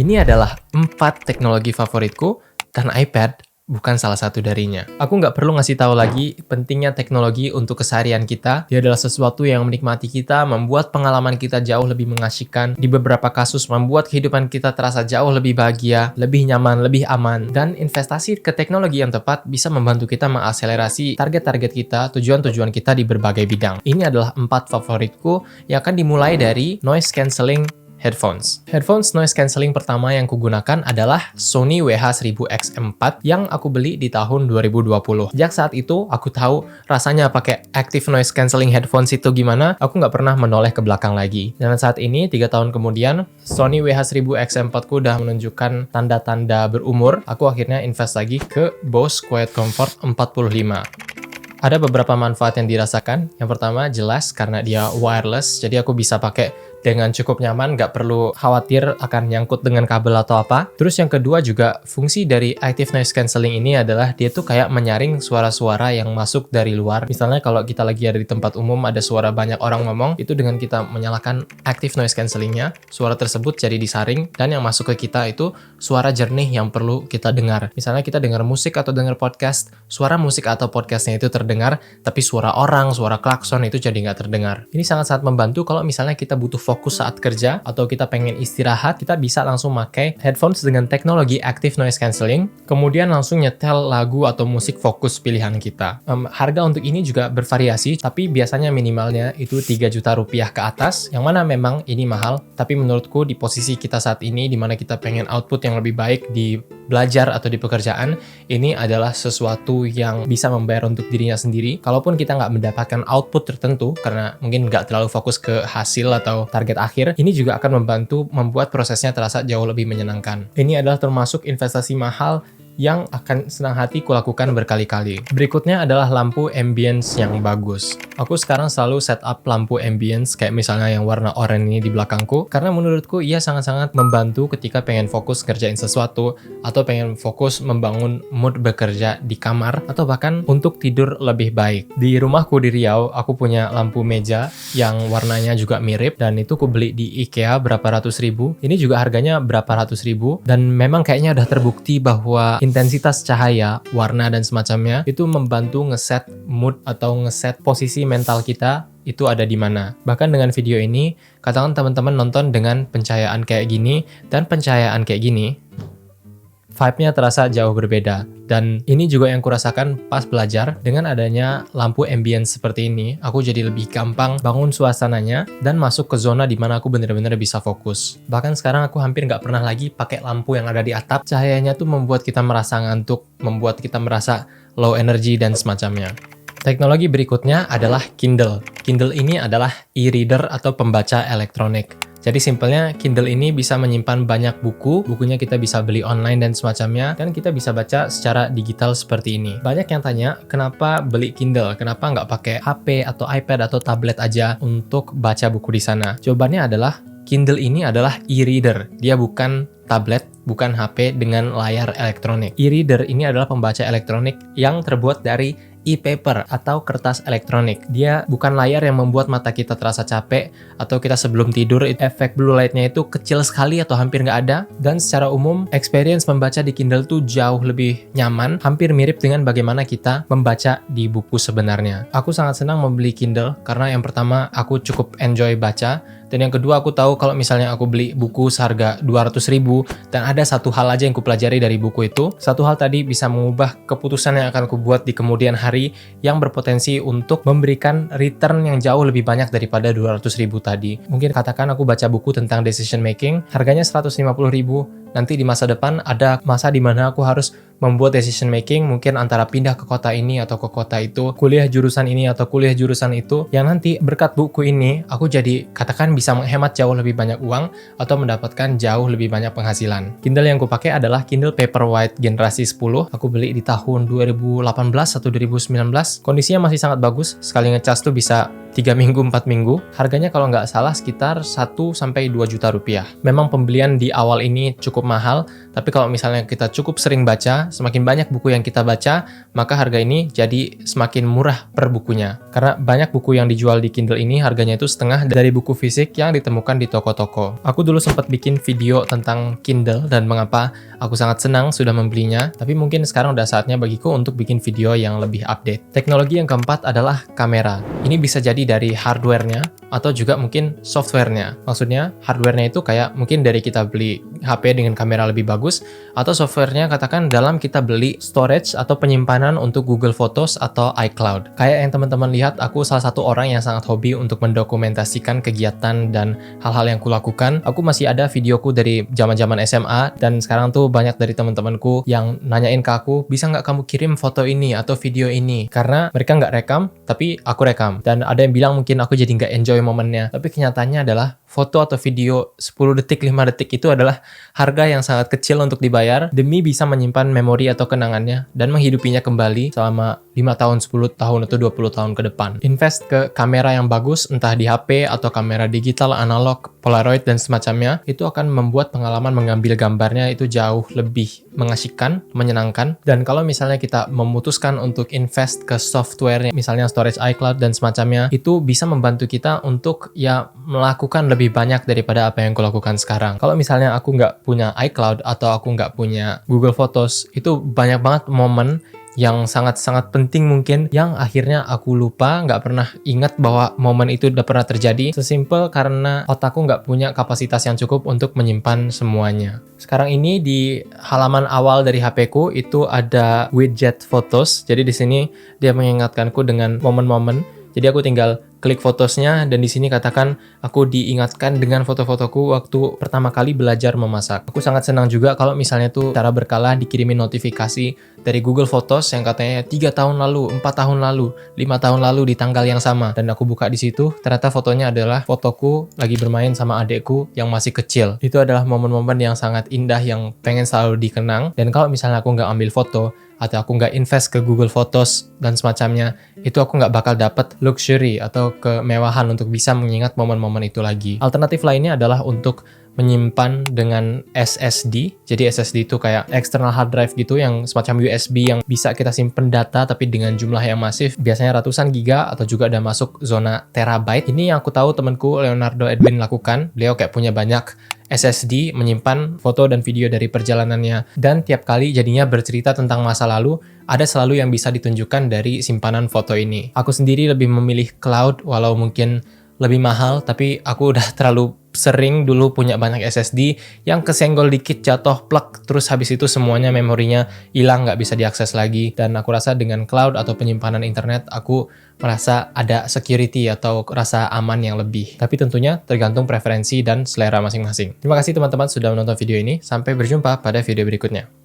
Ini adalah 4 teknologi favoritku, dan iPad bukan salah satu darinya. Aku nggak perlu ngasih tahu lagi pentingnya teknologi untuk keseharian kita. Dia adalah sesuatu yang menikmati kita, membuat pengalaman kita jauh lebih mengasyikkan, di beberapa kasus membuat kehidupan kita terasa jauh lebih bahagia, lebih nyaman, lebih aman, dan investasi ke teknologi yang tepat bisa membantu kita mengakselerasi target-target kita, tujuan-tujuan kita di berbagai bidang. Ini adalah 4 favoritku yang akan dimulai dari noise cancelling headphones. Headphones noise cancelling pertama yang kugunakan adalah Sony WH-1000X4 yang aku beli di tahun 2020. Sejak saat itu, aku tahu rasanya pakai active noise cancelling headphones itu gimana. Aku nggak pernah menoleh ke belakang lagi. Dan saat ini, 3 tahun kemudian, Sony WH-1000X4 ku udah menunjukkan tanda-tanda berumur. Aku akhirnya invest lagi ke Bose Quiet Comfort 45. Ada beberapa manfaat yang dirasakan. Yang pertama, jelas karena dia wireless, jadi aku bisa pakai dengan cukup nyaman, nggak perlu khawatir akan nyangkut dengan kabel atau apa. Terus yang kedua juga, fungsi dari active noise cancelling ini adalah dia tuh kayak menyaring suara-suara yang masuk dari luar. Misalnya kalau kita lagi ada di tempat umum, ada suara banyak orang ngomong, itu dengan kita menyalakan active noise cancellingnya, suara tersebut jadi disaring, dan yang masuk ke kita itu suara jernih yang perlu kita dengar. Misalnya kita dengar musik atau dengar podcast, suara musik atau podcastnya itu terdengar, tapi suara orang, suara klakson itu jadi nggak terdengar. Ini sangat-sangat membantu kalau misalnya kita butuh fokus saat kerja atau kita pengen istirahat, kita bisa langsung pakai headphones dengan teknologi active noise cancelling, kemudian langsung nyetel lagu atau musik fokus pilihan kita. Harga untuk ini juga bervariasi, tapi biasanya minimalnya itu 3 juta rupiah ke atas, yang mana memang ini mahal, tapi menurutku di posisi kita saat ini, di mana kita pengen output yang lebih baik di belajar atau di pekerjaan, ini adalah sesuatu yang bisa membayar untuk dirinya sendiri. Kalaupun kita nggak mendapatkan output tertentu, karena mungkin nggak terlalu fokus ke hasil atau target akhir, ini juga akan membantu membuat prosesnya terasa jauh lebih menyenangkan. Ini adalah termasuk investasi mahal yang akan senang hati kulakukan berkali-kali. Berikutnya adalah lampu ambience yang bagus. Aku sekarang selalu setup lampu ambience kayak misalnya yang warna oranye ini di belakangku, karena menurutku ia sangat-sangat membantu ketika pengen fokus ngerjain sesuatu, atau pengen fokus membangun mood bekerja di kamar, atau bahkan untuk tidur lebih baik. Di rumahku di Riau, aku punya lampu meja yang warnanya juga mirip, dan itu ku beli di IKEA berapa ratus ribu. Ini juga harganya berapa ratus ribu, dan memang kayaknya udah terbukti bahwa intensitas cahaya, warna, dan semacamnya itu membantu ngeset mood atau ngeset posisi mental kita itu ada di mana. Bahkan dengan video ini, katakan teman-teman nonton dengan pencahayaan kayak gini dan pencahayaan kayak gini, vibe-nya terasa jauh berbeda. Dan ini juga yang kurasakan pas belajar. Dengan adanya lampu ambience seperti ini, aku jadi lebih gampang bangun suasananya dan masuk ke zona di mana aku benar-benar bisa fokus. Bahkan sekarang aku hampir nggak pernah lagi pakai lampu yang ada di atap. Cahayanya tuh membuat kita merasa ngantuk, membuat kita merasa low energy dan semacamnya. Teknologi berikutnya adalah Kindle. Kindle ini adalah e-reader atau pembaca elektronik. Jadi simpelnya Kindle ini bisa menyimpan banyak buku, bukunya kita bisa beli online dan semacamnya, dan kita bisa baca secara digital seperti ini. Banyak yang tanya, kenapa beli Kindle? Kenapa nggak pakai HP atau iPad atau tablet aja untuk baca buku di sana? Jawabannya adalah, Kindle ini adalah e-reader. Dia bukan tablet, bukan HP dengan layar elektronik. E-reader ini adalah pembaca elektronik yang terbuat dari e-paper atau kertas elektronik. Dia bukan layar yang membuat mata kita terasa capek, atau kita sebelum tidur efek blue light-nya itu kecil sekali atau hampir nggak ada. Dan secara umum, experience membaca di Kindle tuh jauh lebih nyaman, hampir mirip dengan bagaimana kita membaca di buku sebenarnya. Aku sangat senang membeli Kindle karena yang pertama, aku cukup enjoy baca, dan yang kedua, aku tahu kalau misalnya aku beli buku seharga 200 ribu dan ada satu hal aja yang kupelajari dari buku itu, satu hal tadi bisa mengubah keputusan yang akan kubuat di kemudian hari yang berpotensi untuk memberikan return yang jauh lebih banyak daripada 200 ribu tadi. Mungkin katakan aku baca buku tentang decision making, harganya 150 ribu. Nanti di masa depan ada masa di mana aku harus membuat decision making, mungkin antara pindah ke kota ini atau ke kota itu, kuliah jurusan ini atau kuliah jurusan itu, yang nanti berkat buku ini, aku jadi katakan bisa menghemat jauh lebih banyak uang atau mendapatkan jauh lebih banyak penghasilan. Kindle yang aku pakai adalah Kindle Paperwhite generasi 10. Aku beli di tahun 2018 atau 2019. Kondisinya masih sangat bagus, sekali ngecas tuh bisa 3 minggu, 4 minggu. Harganya kalau nggak salah sekitar 1-2 juta rupiah. Memang pembelian di awal ini cukup mahal, Tapi kalau misalnya kita cukup sering baca, semakin banyak buku yang kita baca, maka harga ini jadi semakin murah per bukunya. Karena banyak buku yang dijual di Kindle ini harganya itu setengah dari buku fisik yang ditemukan di toko-toko. Aku dulu sempat bikin video tentang Kindle dan mengapa aku sangat senang sudah membelinya, tapi mungkin sekarang udah saatnya bagiku untuk bikin video yang lebih update. Teknologi yang keempat adalah kamera. Ini bisa jadi dari hardware-nya atau juga mungkin software-nya. Maksudnya, hardware-nya itu kayak mungkin dari kita beli HP dengan kamera lebih bagus, atau software-nya katakan dalam kita beli storage atau penyimpanan untuk Google Photos atau iCloud. Kayak yang teman-teman lihat, aku salah satu orang yang sangat hobi untuk mendokumentasikan kegiatan dan hal-hal yang kulakukan. Aku masih ada videoku dari zaman-zaman SMA, dan sekarang tuh banyak dari teman-temanku yang nanyain ke aku, bisa nggak kamu kirim foto ini atau video ini? Karena mereka nggak rekam, tapi aku rekam. Dan ada yang bilang mungkin aku jadi nggak enjoy momennya. Tapi kenyataannya adalah foto atau video 10 detik, 5 detik itu adalah harga yang sangat kecil untuk dibayar demi bisa menyimpan memori atau kenangannya dan menghidupinya kembali selama 5 tahun, 10 tahun, atau 20 tahun ke depan. Invest ke kamera yang bagus, entah di HP atau kamera digital, analog, Polaroid, dan semacamnya, itu akan membuat pengalaman mengambil gambarnya itu jauh lebih mengasyikkan, menyenangkan. Dan kalau misalnya kita memutuskan untuk invest ke software, misalnya storage iCloud dan semacamnya, itu bisa membantu kita untuk ya melakukan lebih banyak daripada apa yang kulakukan sekarang. Kalau misalnya aku nggak punya iCloud atau aku nggak punya Google Photos, itu banyak banget momen yang sangat-sangat penting mungkin yang akhirnya aku lupa, nggak pernah ingat bahwa momen itu udah pernah terjadi, sesimpel karena otakku nggak punya kapasitas yang cukup untuk menyimpan semuanya. Sekarang ini di halaman awal dari HP-ku itu ada widget Photos, jadi di sini dia mengingatkanku dengan momen-momen. Jadi aku tinggal klik Photosnya dan di sini katakan aku diingatkan dengan foto-fotoku waktu pertama kali belajar memasak. Aku sangat senang juga kalau misalnya tuh secara berkala dikirimin notifikasi dari Google Photos yang katanya 3 tahun lalu, 4 tahun lalu, 5 tahun lalu di tanggal yang sama. Dan aku buka di situ, ternyata fotonya adalah fotoku lagi bermain sama adekku yang masih kecil. Itu adalah momen-momen yang sangat indah yang pengen selalu dikenang. Dan kalau misalnya aku nggak ambil foto, atau aku nggak invest ke Google Photos dan semacamnya, itu aku nggak bakal dapet luxury atau kemewahan untuk bisa mengingat momen-momen itu lagi. Alternatif lainnya adalah untuk menyimpan dengan SSD. Jadi SSD itu kayak external hard drive gitu yang semacam USB yang bisa kita simpen data tapi dengan jumlah yang masif, biasanya ratusan giga atau juga ada masuk zona terabyte. Ini yang aku tahu temanku Leonardo Edwin lakukan. Beliau kayak punya banyak SSD menyimpan foto dan video dari perjalanannya, dan tiap kali jadinya bercerita tentang masa lalu, ada selalu yang bisa ditunjukkan dari simpanan foto ini. Aku sendiri lebih memilih cloud walau mungkin lebih mahal, tapi aku udah terlalu sering dulu punya banyak SSD yang kesenggol dikit jatuh plek, terus habis itu semuanya memorinya hilang, nggak bisa diakses lagi. Dan aku rasa dengan cloud atau penyimpanan internet aku merasa ada security atau rasa aman yang lebih. Tapi tentunya tergantung preferensi dan selera masing-masing. Terima kasih teman-teman sudah menonton video ini, sampai berjumpa pada video berikutnya.